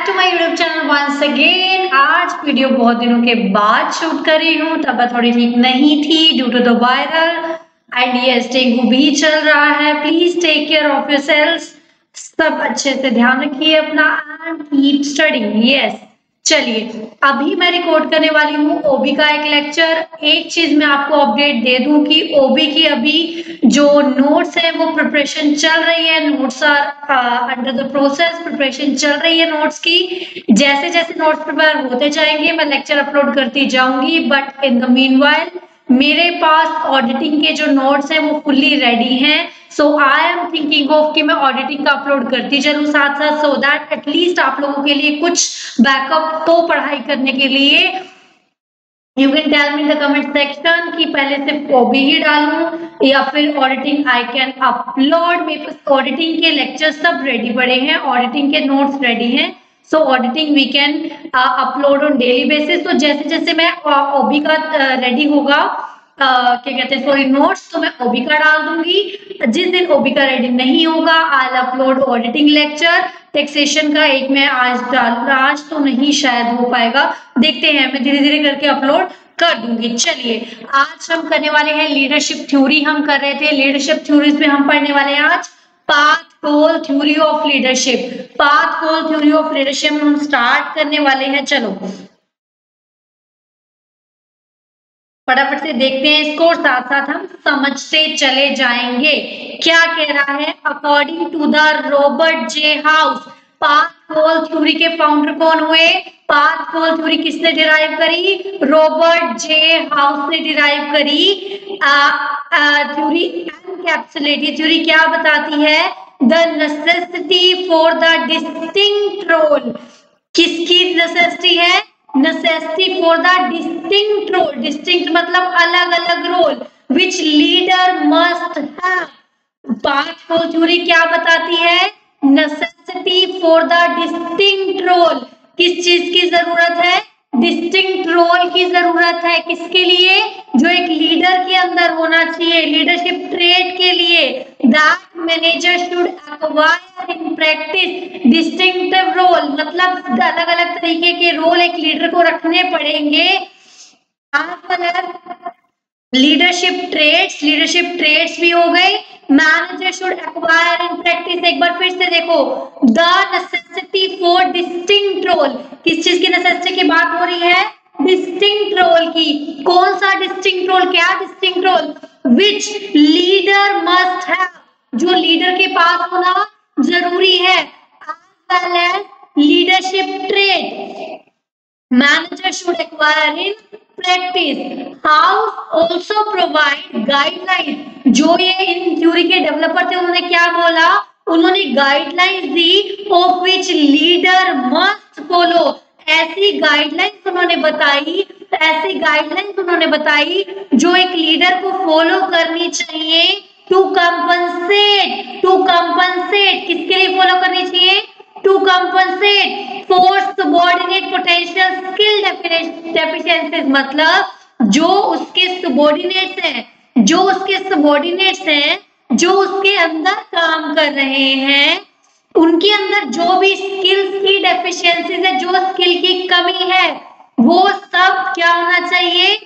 Back to my YouTube channel once again. आज video बहुत दिनों के बाद शूट कर रही हूँ। तबीयत थोड़ी ठीक नहीं थी due to the viral and yes dengue भी चल रहा है। Please take care of yourselves. सब अच्छे से ध्यान रखिए अपना एंड कीप स्टडिंग। यस चलिए अभी मैं रिकॉर्ड करने वाली हूँ ओबी का एक लेक्चर। एक चीज मैं आपको अपडेट दे दूं कि ओबी की अभी जो नोट्स है वो प्रिपरेशन चल रही है। Notes are under the process, preparation चल रही है नोट्स की। जैसे जैसे नोट्स प्रिपेयर होते जाएंगे मैं लेक्चर अपलोड करती जाऊंगी। बट इन द मीनवाइल मेरे पास ऑडिटिंग के जो नोट्स हैं वो फुल्ली रेडी हैं। सो आई एम थिंकिंग ऑफ कि मैं ऑडिटिंग का अपलोड करती चलूं साथ साथ, सो दैट एटलीस्ट आप लोगों के लिए कुछ बैकअप तो पढ़ाई करने के लिए। You can tell me in the comment section कि पहले सिर्फ ओबी ही डालूं या फिर ऑडिटिंग आई कैन अपलोड। मेरे पास ऑडिटिंग के लेक्चर सब रेडी पड़े हैं, ऑडिटिंग के नोट्स रेडी हैं। So auditing we can upload on daily basis. तो जैसे जैसे मैं ओबी का रेडी होगा क्या कहते हैं सॉरी नोट्स, तो मैं ओबी का डाल दूंगी। जिस दिन ओबी का रेडी नहीं होगा I upload auditing lecture. Taxation का एक मैं आज तो नहीं शायद हो पाएगा, देखते हैं, मैं धीरे धीरे करके अपलोड कर दूंगी। चलिए आज हम करने वाले हैं लीडरशिप थ्योरी। हम कर रहे थे लीडरशिप थ्योरीज में, हम पढ़ने वाले हैं आज path goal theory of leadership. Path goal theory of leadership हम स्टार्ट करने वाले हैं। चलो फटाफट से देखते हैं इसको और साथ साथ हम समझते चले जाएंगे। क्या कह रहा है? According to the Robert J House, path goal theory के फाउंडर कौन हुए? पाथ गोल थ्योरी किसने डिराइव करी? रॉबर्ट जे हाउस ने डिराइव करी। थ्योरी एनकैप्सुलेटेड थ्योरी क्या बताती है? The necessity for the distinct role. किसकी नेसेसिटी है? Necessity for the distinct role. Distinct मतलब अलग अलग role which leader must have. Path goal theory क्या बताती है? Necessity for the distinct role. किस चीज की जरूरत है? डिस्टिंक्ट रोल की जरूरत है। किसके लिए? जो एक लीडर के अंदर होना चाहिए, लीडरशिप ट्रेट के लिए। That manager should acquire in practice distinctive role, मतलब अलग अलग तरीके के रोल एक लीडर को रखने पड़ेंगे। लीडरशिप ट्रेट्स भी हो गए। Manager should acquire in practice. एक बार फिर से देखो, the necessity for distinct role. किस चीज की नेसेसिटी की बात हो रही है? डिस्टिंक्ट रोल की। कौन सा डिस्टिंक्ट रोल? क्या distinct role? Which leader must have, जो लीडर के पास होना जरूरी है। As well as leadership trait manager should acquire in practice. House also provide guidelines. जो ये इन थ्योरी के डेवलपर थे उन्होंने क्या बोला? उन्होंने guidelines the of which leader must follow. ऐसी गाइडलाइंस उन्होंने बताई जो एक लीडर को फॉलो करनी चाहिए। टू कंपनसेट किसके लिए फॉलो करनी चाहिए? To compensate for subordinate potential skill deficiencies. मतलब जो उसके सबऑर्डिनेट्स हैं, जो उसके अंदर काम कर रहे हैं, उनके अंदर जो भी स्किल्स की डेफिशिएंसीज है, जो स्किल की कमी है, वो सब क्या होना चाहिए?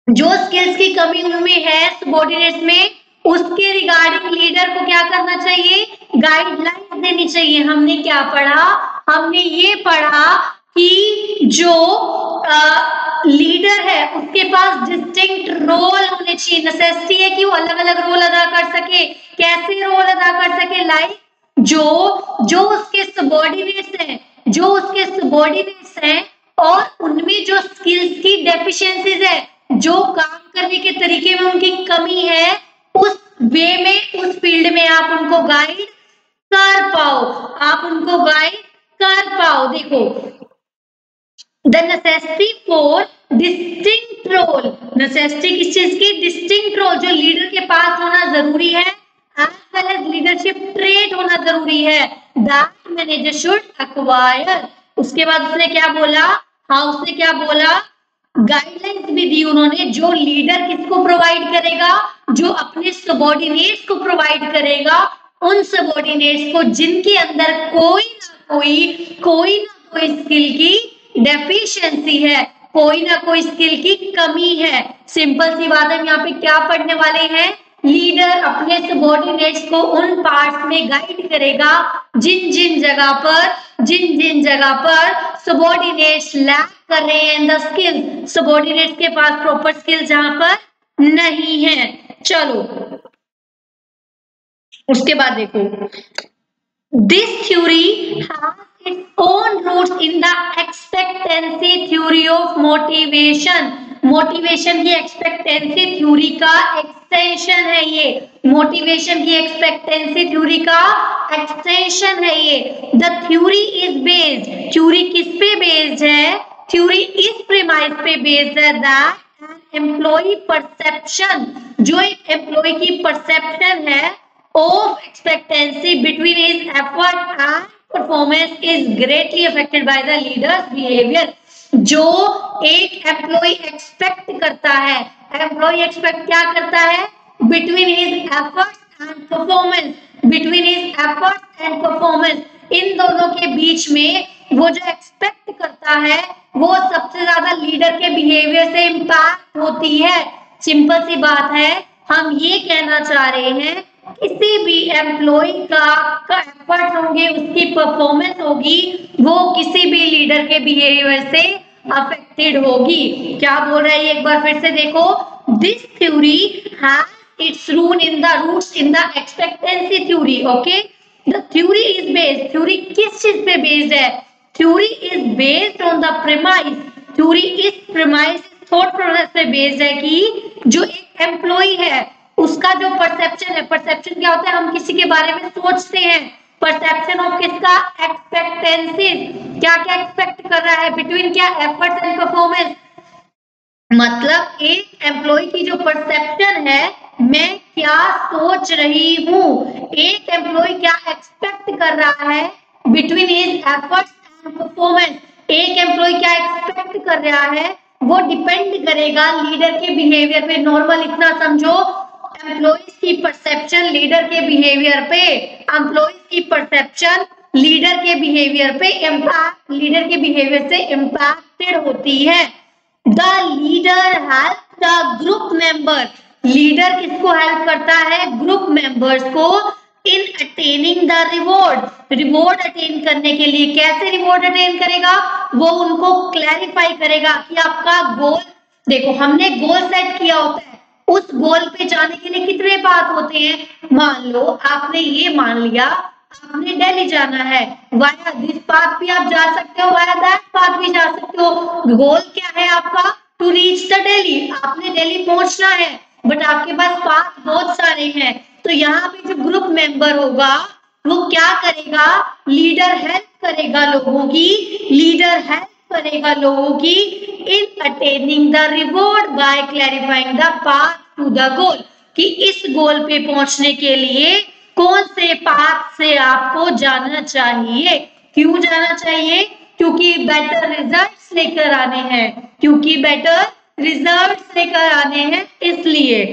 जो स्किल्स की कमी उनमें है सबऑर्डिनेट्स में, उसके रिगार्डिंग लीडर को क्या करना चाहिए? गाइडलाइंस देनी चाहिए। हमने क्या पढ़ा? हमने ये पढ़ा कि जो लीडर है उसके पास डिस्टिंक्ट रोल होने चाहिए। नेसेसिटी है कि वो अलग अलग रोल अदा कर सके। कैसे रोल अदा कर सके? लाइक जो उसके सबऑर्डिनेट्स हैं और उनमें जो स्किल्स की डेफिशिएंसीज है, जो काम करने के तरीके में उनकी कमी है, उस वे में, उस फील्ड में आप उनको गाइड कर पाओ। देखो, the necessity for distinct role. Necessity किस चीज की? डिस्टिंक्ट रोल, जो लीडर के पास होना जरूरी है। As well as leadership trait होना जरूरी है। That manager should acquire. उसके बाद उसने क्या बोला? उसने क्या बोला? गाइडलाइंस भी दी उन्होंने। जो लीडर किसको प्रोवाइड करेगा? जो अपने सबऑर्डिनेट्स को प्रोवाइड करेगा। उन सबऑर्डिनेट्स को जिनके अंदर कोई ना कोई ना कोई स्किल की डेफिशिएंसी है, कोई ना कोई स्किल की कमी है। सिंपल सी बात है, हम यहाँ पे क्या पढ़ने वाले हैं, लीडर अपने सबऑर्डिनेट्स को उन पार्ट्स में गाइड करेगा जिन जिन जगह पर सबऑर्डिनेट्स लैक कर रहे हैं द स्किल, सबऑर्डिनेट्स के पास प्रॉपर स्किल जहां पर नहीं है। चलो उसके बाद देखो, this theory has its own roots in the expectancy theory of motivation. Motivation की एक्सपेक्टेंसी थ्योरी का एक्सटेंशन है ये, मोटिवेशन की एक्सपेक्टेंसी थ्योरी का एक्सटेंशन है ये। The theory is based, theory किस पे बेस्ड है, थ्योरी इस प्रीमाइस पे बेस्ड है दैट एम्प्लॉय परसेप्शन, जो एक एम्प्लॉय की परसेप्शन है of expectancy between his effort and performance is greatly affected by the leader's behavior। जो एक एम्प्लॉय एक्सपेक्ट करता है, एम्प्लॉय एक्सपेक्ट क्या करता है, between his efforts and performance, between his efforts and performance, इन दोनों के बीच में वो जो एक्सपेक्ट करता है वो सबसे ज्यादा लीडर के बिहेवियर से इम्पैक्ट होती है। सिंपल सी बात है, हम ये कहना चाह रहे हैं किसी भी एम्प्लॉय का एफर्ट होंगे, उसकी परफॉर्मेंस होगी, वो किसी भी लीडर के बिहेवियर से अफेक्टेड होगी। क्या बोल रहा है ये एक बार फिर से देखो, this theory has its roots in the expectancy theory. Okay, the theory is based, theory किस चीज पे बेस्ड है, theory is based on the premise, theory इस प्रीमाइस थॉट प्रोसेस पे बेस्ड है कि जो एक एम्प्लॉय है उसका जो परसेप्शन है, परसेप्शन क्या होता है, हम किसी के बारे में सोचते हैं, परसेप्शन ऑफ किसका, एक्सपेक्टेंसीज, क्या क्या एक्सपेक्ट कर रहा है, बिटवीन क्या, एफर्ट्स एंड परफॉर्मेंस। मतलब एक एम्प्लॉय की जो परसेप्शन है, मैं क्या सोच रही हूँ, एक एम्प्लॉय क्या एक्सपेक्ट कर रहा है between his efforts and performance, एक एम्प्लॉय क्या एक्सपेक्ट कर रहा है वो डिपेंड करेगा लीडर के बिहेवियर पे। नॉर्मल इतना समझो, एम्प्लॉइज की परसेप्शन लीडर के बिहेवियर पे, एम्प्लॉइज की परसेप्शन लीडर के बिहेवियर पे इम्पैक्ट, लीडर के बिहेवियर से इम्पैक्टेड होती है। The leader help the group member, leader किसको हेल्प करता है, ग्रुप मेंबर्स को, in attaining the reward, reward attain करने के लिए। कैसे रिवॉर्ड अटेन करेगा, वो उनको क्लैरिफाई करेगा कि आपका गोल, देखो हमने गोल सेट किया होता है, उस गोल पे जाने के लिए कितने पाथ होते हैं, मान लो आपने ये मान लिया आपने दिल्ली जाना है, वाया दिस पाथ भी आप जा सकते हो, वाया दैट पाथ भी जा सकते हो। गोल क्या है आपका, टू रीच द दिल्ली, आपने दिल्ली पहुंचना है, बट आपके पास पाथ बहुत सारे हैं। तो यहाँ पे जो ग्रुप मेंबर होगा वो क्या करेगा, लीडर हेल्प करेगा लोगों की, लीडर हेल्प करेगा लोगों की in attaining the reward by clarifying the path to the goal, कि इस गोल पे पहुंचने के लिए कौन से पाथ से आपको जाना चाहिए। क्यों जाना चाहिए, क्योंकि बेटर रिजल्ट्स लेकर आने हैं, क्योंकि बेटर रिजल्ट्स लेकर आने हैं। इसलिए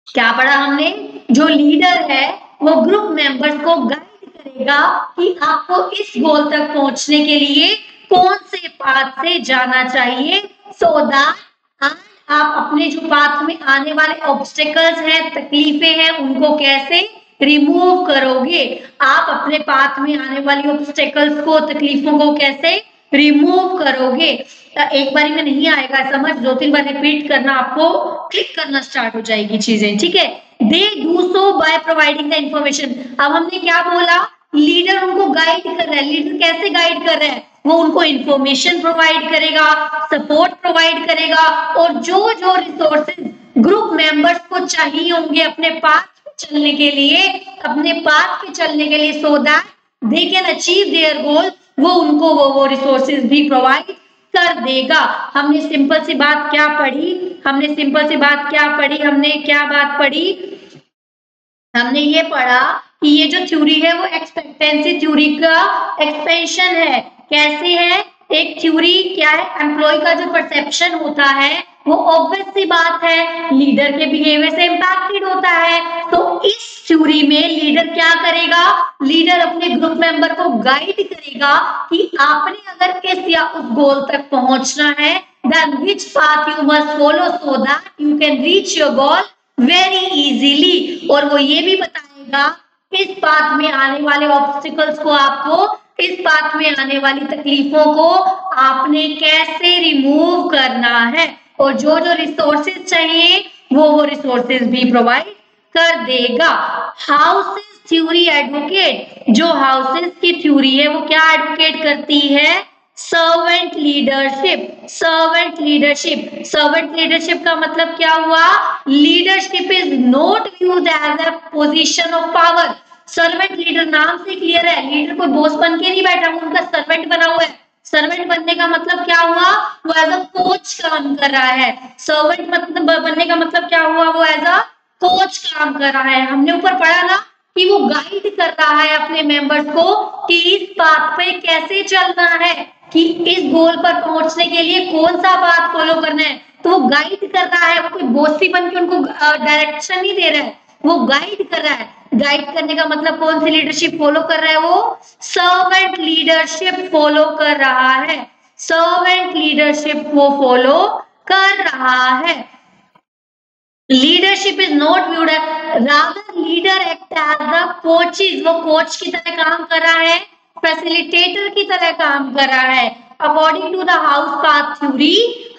क्या पढ़ा हमने, जो लीडर है वो ग्रुप मेंबर्स को गाइड करेगा कि आपको इस गोल तक पहुंचने के लिए कौन से पाथ से जाना चाहिए, सो दैट आप अपने जो पाथ में आने वाले ऑब्स्टेकल्स हैं, तकलीफें हैं, उनको कैसे रिमूव करोगे, आप अपने पाथ में आने वाली ऑब्स्टेकल्स को, तकलीफों को कैसे रिमूव करोगे। एक बारी में नहीं आएगा समझ, 2-3 बार रिपीट करना, आपको क्लिक करना स्टार्ट हो जाएगी चीजें, ठीक है। They do so by providing the information. अब हमने क्या बोला, लीडर उनको गाइड कर रहा है, लीडर कैसे गाइड कर रहा है, वो उनको इंफॉर्मेशन प्रोवाइड करेगा, सपोर्ट प्रोवाइड करेगा, और जो जो रिसोर्सेज ग्रुप मेंबर्स को चाहिए होंगे अपने पाथ पे चलने के लिए, अपने पाथ पे चलने के लिए, so that they can achieve their गोल, वो उनको वो रिसोर्सेज भी प्रोवाइड कर देगा। हमने सिंपल सी बात क्या पढ़ी, हमने सिंपल सी बात क्या पढ़ी, हमने क्या बात पढ़ी, हमने ये पढ़ा कि ये जो थ्योरी है वो एक्सपेक्टेंसी थ्योरी का एक्सपेंशन है। कैसे है, एक थ्योरी क्या है, एम्प्लॉय का जो परसेप्शन होता है वो ऑब्वियस सी बात है लीडर के बिहेवियर से इम्पैक्टेड होता है, तो इस थ्योरी में लीडर लीडर क्या करेगा, लीडर अपने ग्रुप मेंबर को गाइड करेगा कि आपने अगर इस या उस गोल तक पहुंचना है, then which path you must follow so that you can reach your goal very easily। और वो ये भी बताएगा इस पाथ में आने वाले ऑब्स्टिकल्स को, आपको इस पाथ में आने वाली तकलीफों को आपने कैसे रिमूव करना है, और जो जो रिसोर्सेज चाहिए वो रिसोर्सेज भी प्रोवाइड कर देगा। हाउसेस थ्योरी एडवोकेट, जो हाउसेस की थ्योरी है वो क्या एडवोकेट करती है, servant leadership. Servant leadership, servant leadership का मतलब क्या हुआ, leadership is not viewed as a position of power. Servant leader नाम से क्लियर है, लीडर कोई बॉस बन के नहीं बैठा, वो उनका सर्वेंट बना हुआ है। सर्वेंट बनने का मतलब क्या हुआ, वो एज अ कोच काम कर रहा है। सर्वेंट मतलब बनने का मतलब क्या हुआ, वो एज अ कोच काम कर रहा है। हमने ऊपर पढ़ा ना कि वो गाइड कर रहा है अपने मेंबर्स को कि इस पाथ पे कैसे चलना है, कि इस गोल पर पहुंचने के लिए कौन सा पाथ फॉलो करना है। तो वो गाइड कर रहा है, वो कोई बॉसी बन के उनको डायरेक्शन नहीं दे रहा है, वो गाइड कर रहा है। गाइड करने का मतलब कौन सी लीडरशिप फॉलो कर रहा है, वो सर्वेंट लीडरशिप फॉलो कर रहा है। सर्वेंट लीडरशिप वो फॉलो कर रहा है। Leadership is not viewed as, rather leader act as the coaches, वो कोच की तरह काम कर रहा है, फैसिलिटेटर की तरह काम कर रहा है। According to the House path theory,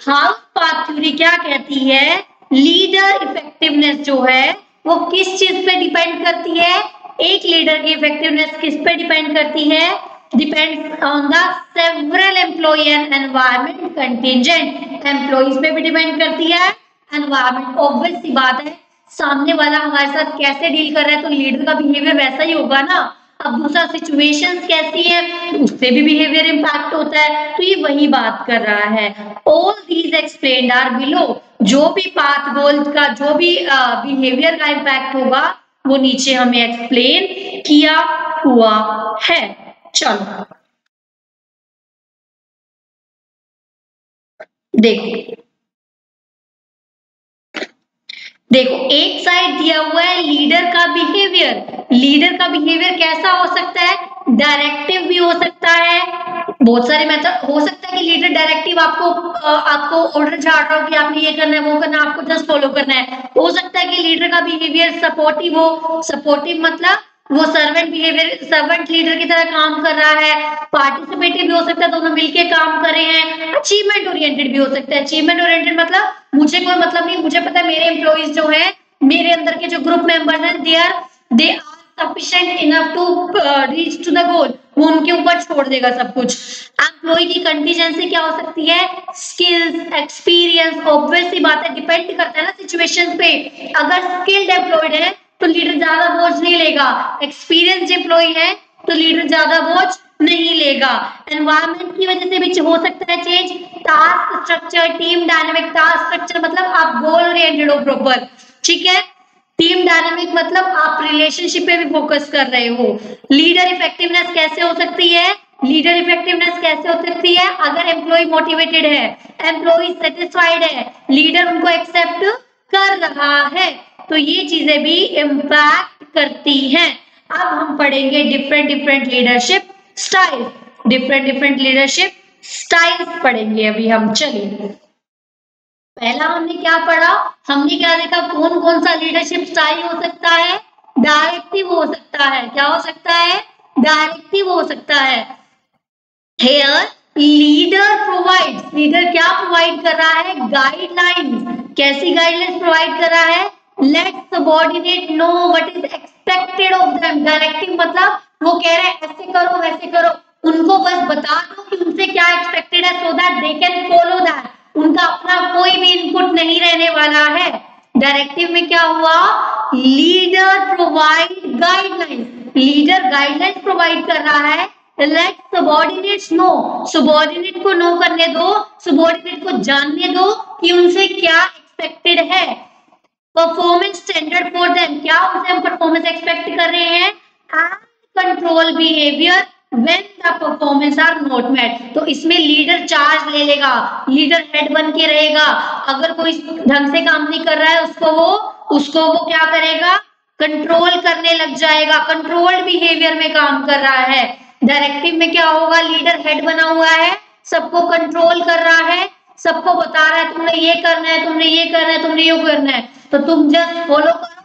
House path theory क्या कहती है, लीडर इफेक्टिवनेस जो है वो किस चीज पे डिपेंड करती है, एक लीडर की इफेक्टिवनेस किस पे डिपेंड करती है, depends on the several employee and environment contingent. Employees पे भी डिपेंड करती है, एनवायरमेंट, ऑब्वियस सी बात है, सामने वाला हमारे साथ कैसे डील कर रहा है तो लीडर का बिहेवियर वैसा ही होगा ना। अब दूसरा सिचुएशंस कैसी है उससे भी बिहेवियर इंपैक्ट होता है, तो ये वही बात कर रहा है। All these explained are below, जो भी पाथ गोल का जो भी बिहेवियर का इंपैक्ट होगा वो नीचे हमें एक्सप्लेन किया हुआ है। चलो देखो एक साइड दिया हुआ है लीडर का बिहेवियर। लीडर का बिहेवियर कैसा हो सकता है, डायरेक्टिव भी हो सकता है, बहुत सारे मेथड हो सकता है कि लीडर डायरेक्टिव आपको ऑर्डर झाड़ रहा हो कि आपने ये करना है वो करना है, आपको जस्ट फॉलो करना है। हो सकता है कि लीडर का बिहेवियर सपोर्टिव हो, सपोर्टिव मतलब वो सर्वेंट बिहेवियर, सर्वेंट लीडर की तरह काम कर रहा है। पार्टिसिपेटिव भी हो सकता है, दोनों मिलके काम कर रहे हैं। अचीवमेंट ओरिएंटेड भी हो सकता है। अचीवमेंट ओरिएंटेड मतलब मुझे कोई मतलब नहीं, मुझे पता है मेरे एम्प्लॉइज जो है, मेरे अंदर के जो ग्रुप मेंबर्स हैं, they are sufficient enough to reach to the goal, वो उनके ऊपर छोड़ देगा सब कुछ। एम्प्लॉय की कंटीजेंसी क्या हो सकती है, स्किल्स, एक्सपीरियंस, ऑब्वियस सी बात है, डिपेंड करता है ना सिचुएशन पे। अगर स्किल्ड एम्प्लॉयड है तो लीडर ज्यादा बोझ नहीं लेगा, एक्सपीरियंस एम्प्लॉय है तो लीडर ज्यादा बोझ नहीं लेगा। एनवायरमेंट की वजह से भी हो सकता है change, task structure, team dynamic. Task structure मतलब आप गोल ओरिएंटेड हो प्रॉपर, ठीक है। टीम डायनामिक मतलब आप रिलेशनशिप पे भी फोकस कर रहे हो। लीडर इफेक्टिवनेस कैसे हो सकती है, लीडर इफेक्टिवनेस कैसे हो सकती है, अगर एम्प्लॉय मोटिवेटेड है, एम्प्लॉय सेटिस्फाइड है, लीडर उनको एक्सेप्ट कर रहा है, तो ये चीजें भी इम्पैक्ट करती हैं। अब हम पढ़ेंगे different leadership style, different leadership styles पढ़ेंगे अभी हम। चलिए पहला हमने क्या पढ़ा, हमने क्या देखा, कौन कौन सा लीडरशिप स्टाइल हो सकता है, डायरेक्टिव हो सकता है, क्या हो सकता है, डायरेक्टिव हो सकता है। हेयर लीडर प्रोवाइड्स, लीडर क्या प्रोवाइड कर रहा है, गाइडलाइंस। कैसी गाइडलाइंस प्रोवाइड कर रहा है, let subordinate know what is expected of them. Directive मतलब वो कह रहे हैं ऐसे करो वैसे करो, उनको बस बता दो कि उनसे क्या एक्सपेक्टेड है, so that they can follow that. उनका अपना कोई भी इनपुट नहीं रहने वाला है। डायरेक्टिव में क्या हुआ, leader provide guidelines, leader guidelines provide कर रहा है। लेट सबऑर्डिनेट्स नो, सबऑर्डिनेट को नो करने दो, सबऑर्डिनेट को जानने दो कि उनसे क्या एक्सपेक्टेड है। परफॉर्मेंस स्टैंडर्ड फॉर देम, क्या उनसे हम परफॉर्मेंस एक्सपेक्ट कर रहे हैं, and control behaviour when the performance are not met. तो इसमें लीडर चार्ज ले लेगा, लीडर हेड बन के रहेगा। अगर कोई ढंग से काम नहीं कर रहा है उसको वो क्या करेगा, कंट्रोल करने लग जाएगा, कंट्रोल्ड बिहेवियर में काम कर रहा है। डायरेक्टिव में क्या होगा, लीडर हेड बना हुआ है, सबको कंट्रोल कर रहा है, सबको बता रहा है तुमने ये करना है, तुमने ये करना है, तुमने ये करना है, तो तुम जस्ट फॉलो करो,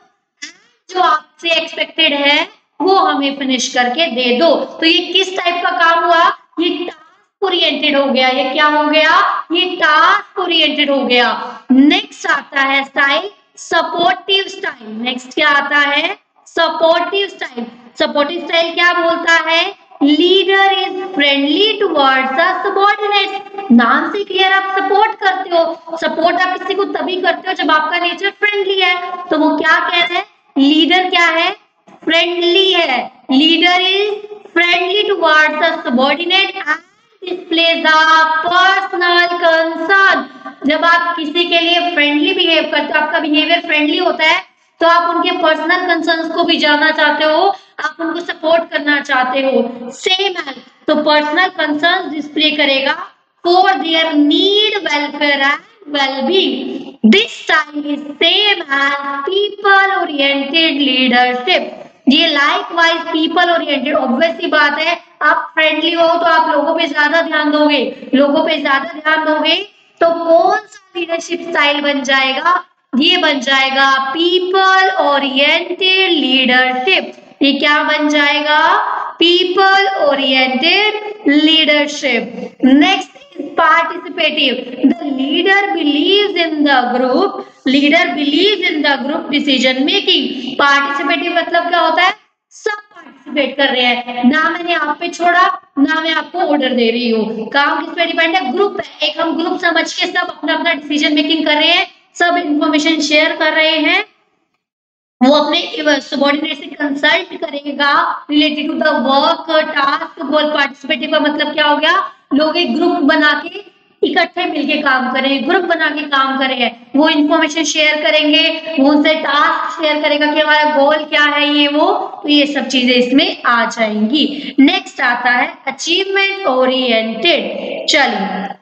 जो आपसे एक्सपेक्टेड है वो हमें फिनिश करके दे दो। तो ये किस टाइप का काम हुआ, ये टास्क ओरिएंटेड हो गया। ये क्या हो गया, ये टास्क ओरिएंटेड हो गया। नेक्स्ट आता है स्टाइल सपोर्टिव स्टाइल। नेक्स्ट क्या आता है, सपोर्टिव स्टाइल। सपोर्टिव स्टाइल क्या बोलता है, leader is friendly towards the subordinates. नाम से क्लियर, आप सपोर्ट करते हो। सपोर्ट आप किसी को तभी करते हो जब आपका नेचर फ्रेंडली है। तो वो क्या कह रहे हैं, लीडर क्या है, फ्रेंडली है। Leader is friendly towards the subordinate and displays the personal concern. जब आप किसी के लिए फ्रेंडली बिहेव करते हो, आपका बिहेवियर फ्रेंडली होता है, तो आप उनके पर्सनल कंसर्न्स को भी जानना चाहते हो, आप उनको सपोर्ट करना चाहते हो। सेम है, तो पर्सनल कंसर्न्स डिस्प्ले करेगा for their need, welfare and wellbeing. This style is same as people oriented leadership. ये लाइकवाइज पीपल ओरिएंटेड, ऑब्वियस सी बात है, आप फ्रेंडली हो तो आप लोगों पे ज्यादा ध्यान दोगे, लोगों पे ज्यादा ध्यान दोगे, तो कौन सा लीडरशिप स्टाइल बन जाएगा, ये बन जाएगा पीपल ओरिएंटेड लीडरशिप। ये क्या बन जाएगा, people oriented leadership. Next is participative. The leader believes in the group, leader believes in the group decision making. Participative मतलब क्या होता है, सब पार्टिसिपेट कर रहे हैं, ना मैंने आप पे छोड़ा, ना मैं आपको ऑर्डर दे रही हूँ। काम किस पे डिपेंड है, ग्रुप है, एक हम ग्रुप समझ के सब अपना अपना डिसीजन मेकिंग कर रहे हैं, सब इंफॉर्मेशन शेयर कर रहे हैं। वो अपने सबॉर्डिनेट से कंसल्ट करेगा related to the work, task, goal. Participative का मतलब क्या हो गया, लोग एक ग्रुप बना के इकट्ठे मिलके काम करें, ग्रुप बना के काम करें, वो इंफॉर्मेशन शेयर करेंगे, वो उनसे टास्क शेयर करेगा कि हमारा गोल क्या है, ये वो, तो ये सब चीजें इसमें आ जाएंगी। नेक्स्ट आता है अचीवमेंट ओरिएंटेड। चलिए,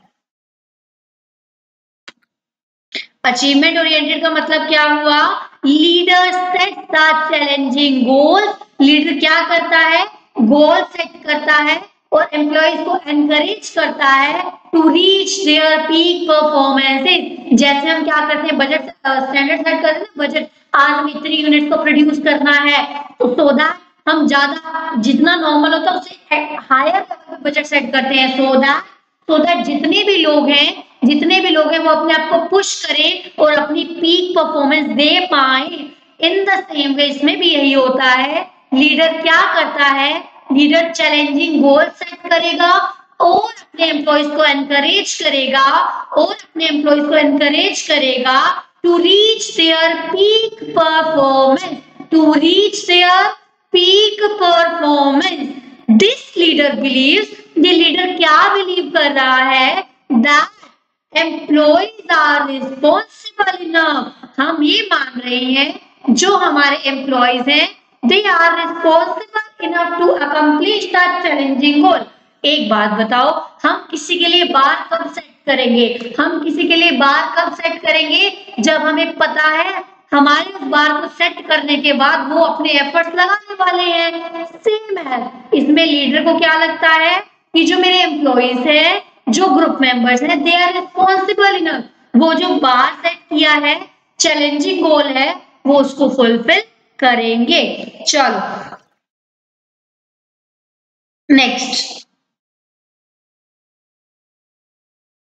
अचीवमेंट ओरिएंटेड का मतलब क्या हुआ, leader set the challenging goal. Leader क्या करता है, गोल सेट करता है और एम्प्लॉइज को एनकरेज करता है to reach their peak performances. जैसे हम क्या करते हैं, बजट स्टैंडर्ड सेट करते हैं, बजट आज हम इतनी यूनिट्स को प्रोड्यूस करना है, तो सो दैट हम ज्यादा, जितना नॉर्मल होता है उससे हायर लेवल पे बजट सेट करते हैं, सो दैट जितने भी लोग हैं वो अपने आप को पुश करें और अपनी पीक परफॉर्मेंस दे पाए। इन द सेम वे इसमें भी यही होता है, लीडर क्या करता है, लीडर चैलेंजिंग गोल सेट करेगा और अपने एम्प्लॉइज को एनकरेज करेगा to reach their peak performance. This leader believes, ये लीडर क्या बिलीव कर रहा है, that employees are responsible enough. हम ये मान रहे हैं जो हमारे एम्प्लॉइज हैं, they are responsible enough to accomplish the challenging goal. एक बात बताओ, हम किसी के लिए बार कब सेट करेंगे, जब हमें पता है हमारे उस बार को सेट करने के बाद वो अपने एफर्ट्स लगाने वाले हैं। सेम है, इसमें लीडर को क्या लगता है कि जो मेरे एम्प्लॉइज है, जो ग्रुप मेंबर्स हैं, दे आर रिस्पॉन्सिबल इनफ, वो जो बार सेट किया है, चैलेंजिंग गोल है, वो उसको फुलफिल करेंगे। चलो next,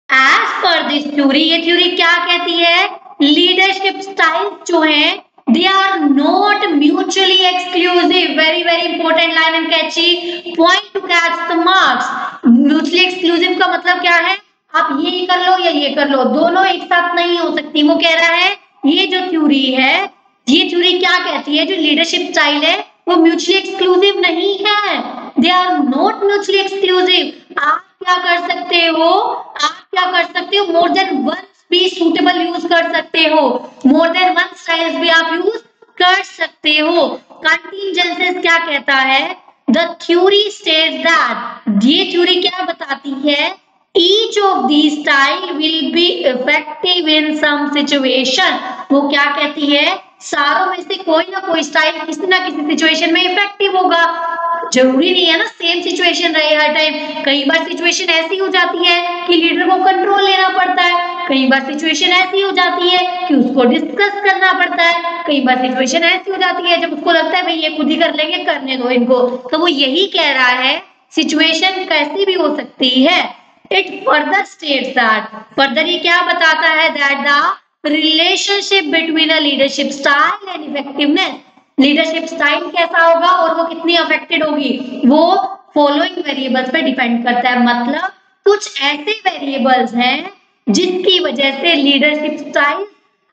as per this theory, ये थ्योरी क्या कहती है, लीडरशिप स्टाइल जो है, they are not mutually exclusive. Very very important line and catchy point to catch the marks. Mutually exclusive का मतलब क्या है, आप ये कर लो या ये कर लो, दोनों एक साथ नहीं हो सकती। वो कह रहा है ये जो थ्योरी है, ये थ्योरी क्या कहती है, जो लीडरशिप स्टाइल है वो म्यूचुअली एक्सक्लूसिव नहीं है, they are not mutually exclusive. आप क्या कर सकते हो, मोर देन वन भी सूटेबल यूज कर सकते हो, मोर देन वन स्टाइल्स भी आप यूज कर सकते हो। कंटिंजेंसीज क्या कहता है, द थ्योरी स्टेट्स दैट, ये थ्योरी क्या बताती है, each of these style will be effective in some situation। वो क्या कहती है, सारों में से कोई ना कोई स्टाइल किसी ना किसी सिचुएशन में इफेक्टिव होगा। जरूरी नहीं है ना सेम सिचुएशन रहे हर टाइम। कई बार सिचुएशन ऐसी हो जाती है कि लीडर को कंट्रोल लेना पड़ता है, कई बार सिचुएशन ऐसी हो जाती है कि उसको डिस्कस करना पड़ता है, कई बार सिचुएशन ऐसी हो जाती है जब उसको लगता है भाई ये खुद ही कर लेंगे, करने दो इनको। तो वो यही कह रहा है सिचुएशन कैसी भी हो सकती है। It further states that, further ये क्या बताता है, that the relationship between a leadership style and effectiveness, leadership style कैसा होगा और वो कितनी अफेक्टेड होगी, वो फॉलोइंग वेरिएबल्स पे डिपेंड करता है। मतलब कुछ ऐसे वेरिएबल्स हैं जिसकी वजह से leadership style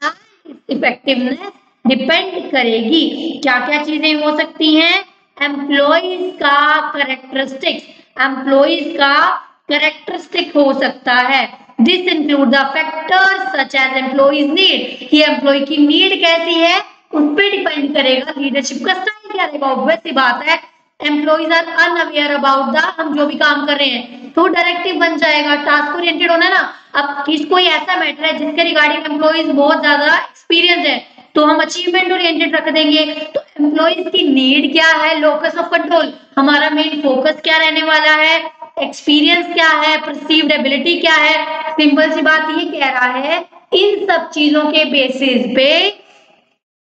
and effectiveness depend करेगी। क्या क्या चीजें हो सकती हैं, एम्प्लॉइज का कैरेक्टरिस्टिक्स, एम्प्लॉइज का कैरेक्टरिस्टिक हो सकता है। This include the factors such as employees need, ये एम्प्लॉय की नीड कैसी है उस पर डिपेंड करेगा लीडरशिप का स्टाइल क्या रहेगा। ऑब्वियस सी बात है, employees are unaware about the, हम जो भी काम कर रहे हैं तो डायरेक्टिव बन जाएगा, टास्क ओरिएंटेड होना ना। अब कोई ऐसा मैटर है जिसके रिगार्डिंग एम्प्लॉइज बहुत ज्यादा एक्सपीरियंस है तो हम अचीवमेंट ओरिएंटेड रख देंगे। तो एम्प्लॉइज की नीड क्या है, लोकस ऑफ कंट्रोल, हमारा मेन फोकस क्या रहने वाला है, एक्सपीरियंस क्या है, परसीव्ड एबिलिटी क्या है। सिंपल सी बात ये कह रहा है इन सब चीजों के बेसिस पे,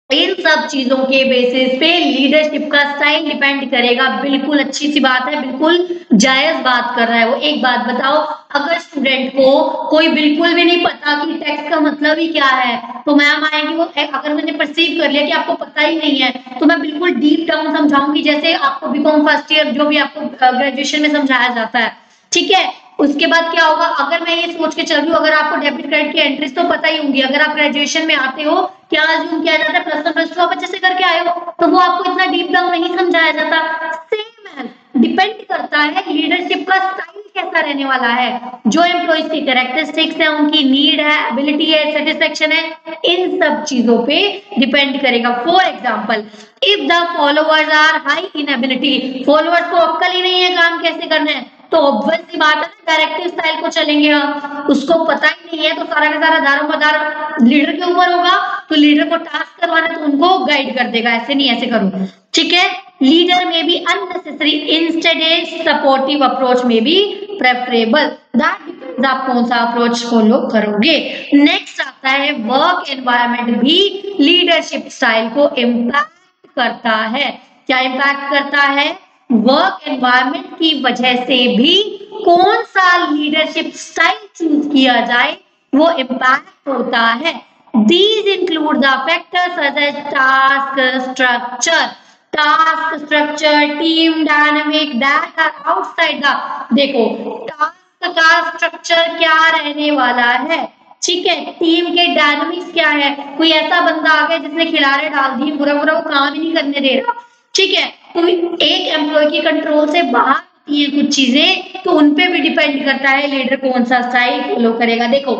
इन सब चीजों के बेसिस पे लीडरशिप का स्टाइल डिपेंड करेगा। बिल्कुल अच्छी सी बात है, बिल्कुल जायज बात कर रहा है वो। एक बात बताओ, अगर स्टूडेंट को कोई बिल्कुल भी नहीं पता कि टेक्स्ट का मतलब ही क्या है तो मैम आएंगी, वो अगर मैंने परसीव कर लिया कि आपको पता ही नहीं है तो मैं बिल्कुल डीप डाउन समझाऊंगी, जैसे आपको बीकॉम फर्स्ट ईयर जो भी आपको ग्रेजुएशन में समझाया जाता है, ठीक है। उसके बाद क्या होगा, अगर मैं ये सोच के चल रही हूँ अगर आपको डेबिट क्रेडिट की एंट्रीज तो पता ही होंगी, अगर आप ग्रेजुएशन में आते हो क्या अज्यूम किया जाता है प्लस वन प्लस टू आप अच्छे से करके आए हो तो वो आपको इतना डीप डाउन नहीं समझाया जाता। सेम है, डिपेंड करता है लीडरशिप का स्टाइल कैसा रहने वाला है, जो एम्प्लॉइज की कैरेक्टरिस्टिक्स है, उनकी नीड है, एबिलिटी है, सेटिस्फेक्शन है, इन सब चीजों पे डिपेंड करेगा। For example, if the followers are high in ability, followers को अक्ल ही नहीं है काम कैसे करना है तो ऑब्वियस सी बात है ना डायरेक्टिव स्टाइल को चलेंगे हम। उसको पता ही नहीं है तो सारा का सारा दारोमदार लीडर के ऊपर होगा, तो लीडर को टास्क करवाना तो उनको गाइड कर देगा, ऐसे नहीं ऐसे करो, ठीक है। लीडर में बी अननेसेसरी, इंस्टेड ए सपोर्टिव अप्रोच में बी प्रेफरेबल, दैट डिपेंड्स आप कौन सा अप्रोच फॉलो करोगे। नेक्स्ट आता है वर्क एनवायरनमेंट भी लीडरशिप स्टाइल को इम्पैक्ट करता है। क्या इम्पैक्ट करता है, वर्क एनवायरनमेंट की वजह से भी कौन सा लीडरशिप स्टाइल चूज किया जाए वो इम्पैक्ट होता है। These include the factors such as task structure, team dynamic that are outside the, देखो टास्क का स्ट्रक्चर क्या रहने वाला है, ठीक है, टीम के डायनामिक्स क्या है, कोई ऐसा बंदा आ गया जिसने खिलाड़े डाल दिए, बुरा बुरा वो काम ही नहीं करने दे रहा, ठीक है, तो एक एम्प्लॉय की कंट्रोल से बाहर होती है कुछ चीजें, तो उनपे भी डिपेंड करता है लीडर कौन सा स्टाइल फॉलो करेगा। देखो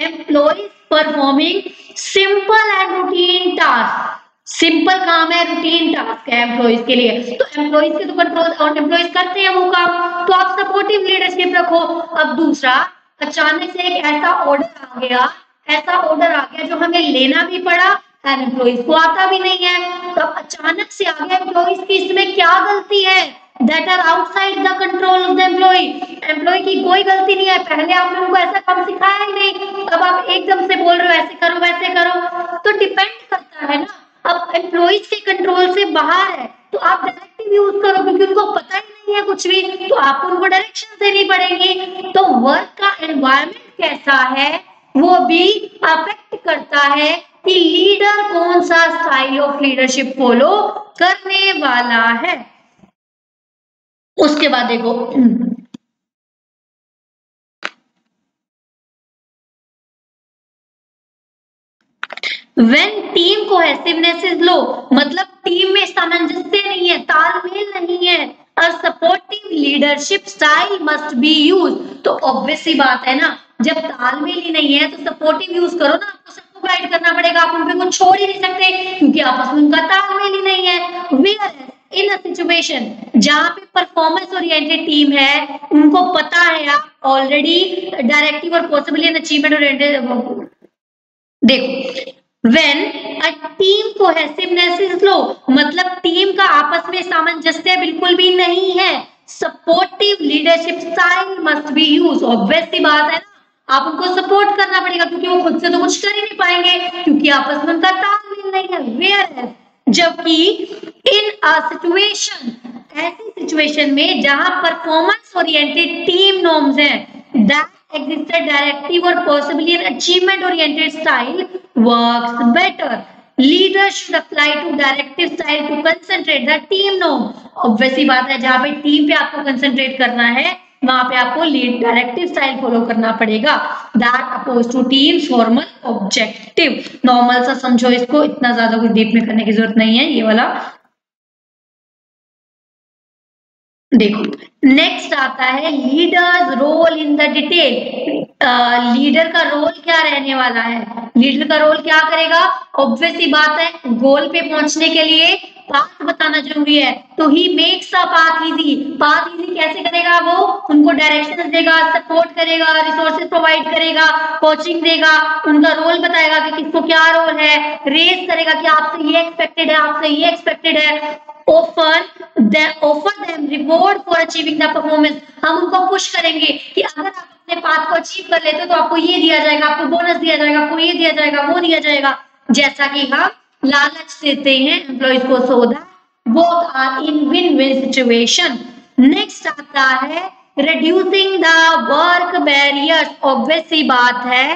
employee performing simple and routine task, simple काम है, रूटीन टास्क है एम्प्लॉइज के लिए, तो एम्प्लॉइज के तो कंट्रोल और एम्प्लॉइज करते हैं वो काम, तो आप सपोर्टिव लीडरशिप रखो। अब दूसरा, अचानक से एक ऐसा ऑर्डर आ गया, ऐसा ऑर्डर आ गया जो हमें लेना भी पड़ा एंड एम्प्लॉइज को आता भी नहीं है, तो अचानक से आ गया, एम्प्लॉइज की इसमें क्या गलती है, that are outside the control of the employee, employee की कोई गलती नहीं है, पहले आपने उनको ऐसा काम सिखाया ही नहीं, अब आप एकदम से बोल रहे हो ऐसे करो वैसे करो, तो डिपेंड करता है ना। अब एम्प्लॉइज के कंट्रोल से बाहर है तो आप डायरेक्टिव यूज करो क्योंकि उनको पता ही नहीं है कुछ भी, तो आपको उनको डायरेक्शन देनी पड़ेगी। तो वर्क का एनवायरनमेंट कैसा है वो भी अफेक्ट करता है कि लीडर कौन सा स्टाइल ऑफ लीडरशिप फॉलो करने वाला है। उसके बाद देखो When team cohesiveness is low, मतलब टीम में सामंजस्य नहीं है, तालमेल नहीं है, और supportive leadership style must be use, तो ऑब्वियस सी बात है ना, जब तालमेल ही नहीं है तो सपोर्टिव यूज करो ना, आपको सबको गाइड करना पड़ेगा, आप उन पे कुछ छोड़ ही नहीं सकते क्योंकि आपस में उनका तालमेल ही नहीं है। Whereas इन अ सिचुएशन जहां पे परफॉर्मेंस ओरिएंटेड टीम है, उनको पता है आप ऑलरेडी डायरेक्टिव और पॉसिबली एन अचीवमेंट ओरिएंटेड, देखो When a team cohesiveness is low, मतलब टीम का आपस में सामंजस्य बिल्कुल भी नहीं है। Supportive leadership style must be use. Obvious सी बात है ना, आप उनको सपोर्ट करना पड़ेगा क्योंकि वो खुद से तो कुछ कर ही नहीं पाएंगे क्योंकि आपस में उनका तालमेल नहीं है। वेयर जबकि इन अ सिचुएशन, ऐसी सिचुएशन में जहां परफॉर्मेंस ओरिएंटेड टीम नॉर्म्स हैं, that existed directive or possibly an achievement oriented style works better. Leaders should apply to directive style to concentrate the team norm. Obvious सी बात है, जहाँ पे team पे आपको कंसंट्रेट करना है वहां पे आपको लीड डायरेक्टिव स्टाइल फॉलो करना पड़ेगा। That oppose to teams formal objective. Normal सा समझो इसको, इतना ज्यादा कुछ डीप में करने की जरूरत नहीं है। ये वाला देखो, नेक्स्ट आता है leaders role in the detail. Leader का रोल क्या रहने वाला है? लीडर का रोल क्या करेगा? ऑब्वियस सी बात है, गोल पे पहुंचने के लिए पाथ बताना जरूरी है, तो he makes a path easy. Path easy कैसे करेगा? वो उनको डायरेक्शन देगा, सपोर्ट करेगा, रिसोर्सेज प्रोवाइड करेगा, कोचिंग देगा, उनका रोल बताएगा कि किसको क्या रोल है, रेस करेगा कि आपसे ये एक्सपेक्टेड है, आपसे ये एक्सपेक्टेड है। offer them reward for achieving the performance। हम उनको पुश करेंगे कि अगर आप अपने पाथ को अचीव कर लेते हो तो आपको ये दिया जाएगा, आपको बोनस दिया जाएगा, आपको ये दिया जाएगा, वो दिया जाएगा। जैसा कि हम लालच देते हैं एम्प्लॉइज को, so that both are in win win situation. Next आता है reducing the work barriers. Obvious सी बात है,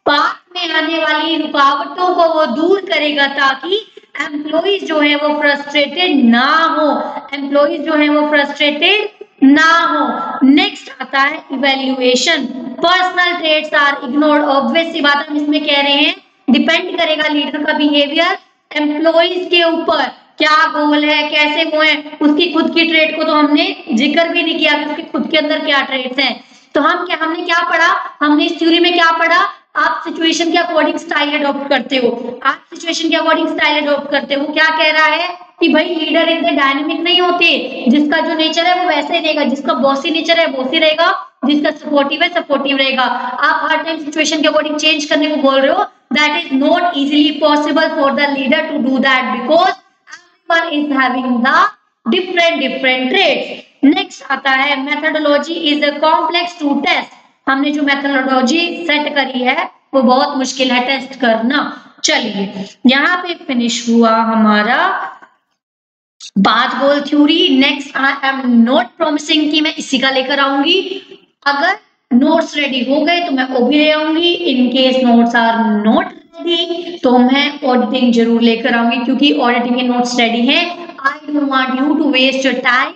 पाथ में आने वाली रुकावटों को वो दूर करेगा ताकि एम्प्लॉइज जो है वो फ्रस्ट्रेटेड ना हो, एम्प्लॉइज जो है वो फ्रस्ट्रेटेड ना हो। नेक्स्ट आता है evaluation. Personal traits are ignored. Obvious सी बात हम इसमें कह रहे हैं, डिपेंड करेगा लीडर का बिहेवियर एम्प्लॉइज के ऊपर। क्या गोल है, कैसे वो है, उसकी खुद की ट्रेट को तो हमने जिक्र भी नहीं किया कि उसके खुद के अंदर क्या ट्रेट्स हैं। तो हमने क्या पढ़ा? हमने इस थ्योरी में क्या पढ़ा? आप सिचुएशन के अकॉर्डिंग स्टाइल अडॉप्ट करते हो, आप सिचुएशन के अकॉर्डिंग स्टाइल अडॉप्ट करते हो। क्या कह रहा है कि भाई लीडर इतने डायनेमिक नहीं होते, जिसका जो नेचर है वो वैसे ही रहेगा, जिसका बॉसी नेचर है बॉसी रहेगा, जिसका सपोर्टिव है सपोर्टिव रहेगा। आप हर टाइम सिचुएशन के अकॉर्डिंग चेंज करने को बोल रहे हो, that is not easily possible for the leader to do that because everyone is having the different traits. Next आता है methodology is a complex to test. हमने जो मेथोडोलॉजी सेट करी है वो बहुत मुश्किल है टेस्ट करना। चलिए यहाँ पे फिनिश हुआ हमारा 5 गोल theory. Next I am not promising कि मैं इसी का लेकर आऊंगी। अगर नोट्स रेडी हो गए तो मैं वो भी ले आऊंगी। In case notes are not ready तो मैं ऑडिटिंग जरूर लेकर आऊंगी, क्योंकि ऑडिटिंग के नोट्स रेडी हैं। I don't want you to waste your time.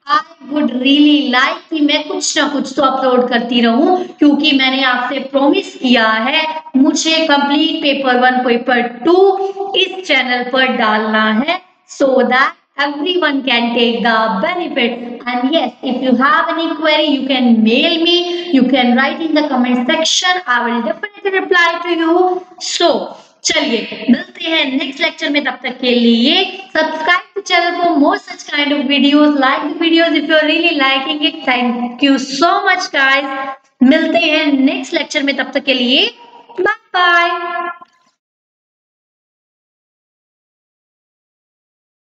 I would really like कि मैं कुछ ना कुछ तो अपलोड करती रहूं, क्योंकि मैंने आपसे प्रॉमिस किया है मुझे कंप्लीट पेपर 1 पेपर 2 इस चैनल पर डालना है, so that everyone can take the benefit. And yes, if you have any query you can mail me, you can write in the comment section, I will definitely reply to you. So चलिए मिलते हैं next lecture में, तब तक के लिए subscribe the channel for more such kind of videos, like the videos if you are really liking it. Thank you so much guys. मिलते हैं नेक्स्ट लेक्चर में, तब तक के लिए बाय बाय।